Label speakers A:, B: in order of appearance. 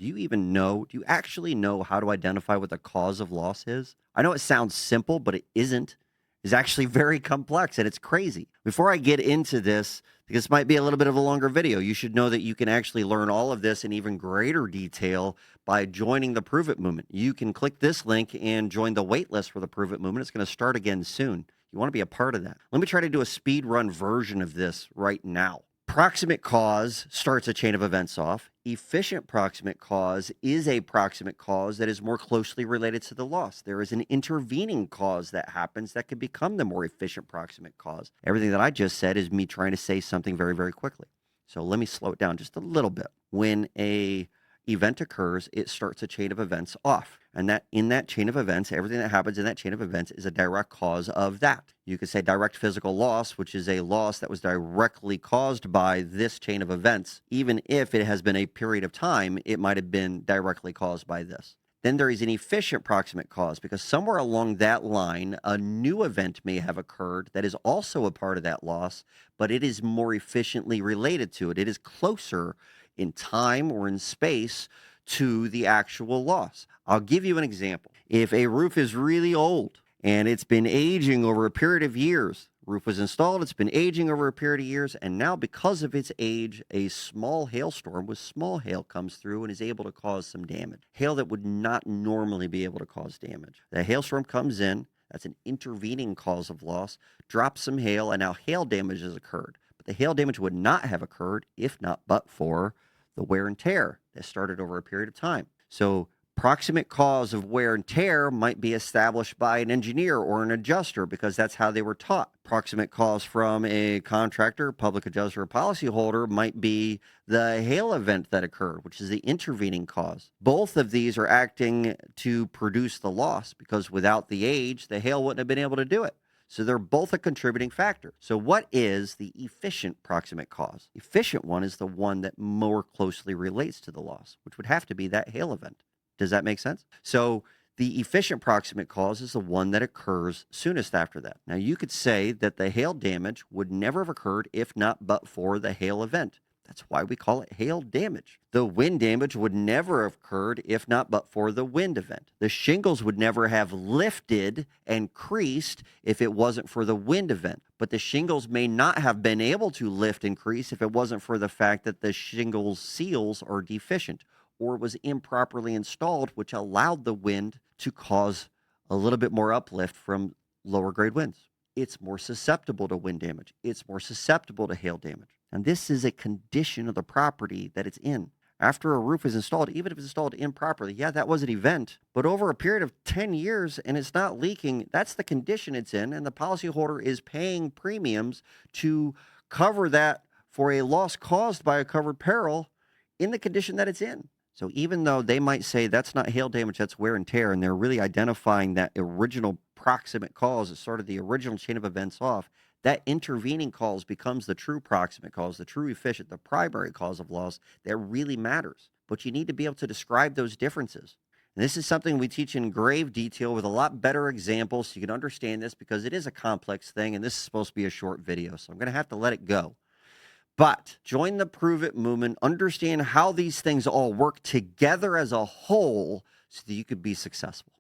A: Do you even know? Do you actually know how to identify what the cause of loss is? I know it sounds simple, but it isn't. It's actually very complex and it's crazy. Before I get into this, because this might be a little bit of a longer video, you should know that you can actually learn all of this in even greater detail by joining the Prove It movement. You can click this link and join the wait list for the Prove It movement. It's going to start again soon. You want to be a part of that. Let me try to do a speed run version of this right now. Proximate cause starts a chain of events off. Efficient proximate cause is a proximate cause that is more closely related to the loss. There is an intervening cause that happens that could become the more efficient proximate cause. Everything that I just said is me trying to say something very, very quickly. So let me slow it down just a little bit. When a event occurs, it starts a chain of events off. And that in that chain of events, everything that happens in that chain of events is a direct cause of that. You could say direct physical loss, which is a loss that was directly caused by this chain of events. Even if it has been a period of time, it might have been directly caused by this. Then there is an efficient proximate cause because somewhere along that line, a new event may have occurred that is also a part of that loss, but it is more efficiently related to it. It is closer in time or in space to the actual loss. I'll give you an example. If a roof is really old and it's been aging over a period of years, roof was installed, it's been aging over a period of years, and now because of its age, a small hailstorm with small hail comes through and is able to cause some damage. Hail that would not normally be able to cause damage. The hailstorm comes in, that's an intervening cause of loss, drops some hail, and now hail damage has occurred. But the hail damage would not have occurred if not but for the wear and tear that started over a period of time. So proximate cause of wear and tear might be established by an engineer or an adjuster because that's how they were taught. Proximate cause from a contractor, public adjuster, or policyholder might be the hail event that occurred, which is the intervening cause. Both of these are acting to produce the loss because without the age, the hail wouldn't have been able to do it. So they're both a contributing factor. So what is the efficient proximate cause? Efficient one is the one that more closely relates to the loss, which would have to be that hail event. Does that make sense? So the efficient proximate cause is the one that occurs soonest after that. Now you could say that the hail damage would never have occurred if not but for the hail event. That's why we call it hail damage. The wind damage would never have occurred if not but for the wind event. The shingles would never have lifted and creased if it wasn't for the wind event. But the shingles may not have been able to lift and crease if it wasn't for the fact that the shingles seals are deficient or was improperly installed, which allowed the wind to cause a little bit more uplift from lower grade winds. It's more susceptible to wind damage. It's more susceptible to hail damage. And this is a condition of the property that it's in. After a roof is installed, even if it's installed improperly, yeah, that was an event. But over a period of 10 years and it's not leaking, that's the condition it's in. And the policyholder is paying premiums to cover that for a loss caused by a covered peril in the condition that it's in. So even though they might say that's not hail damage, that's wear and tear, and they're really identifying that original proximate cause that started the original chain of events off, that intervening cause becomes the true proximate cause, the true efficient, the primary cause of loss that really matters. But you need to be able to describe those differences. And this is something we teach in grave detail with a lot better examples so you can understand this because it is a complex thing, and this is supposed to be a short video, so I'm going to have to let it go. But join the Prove It movement, understand how these things all work together as a whole so that you could be successful.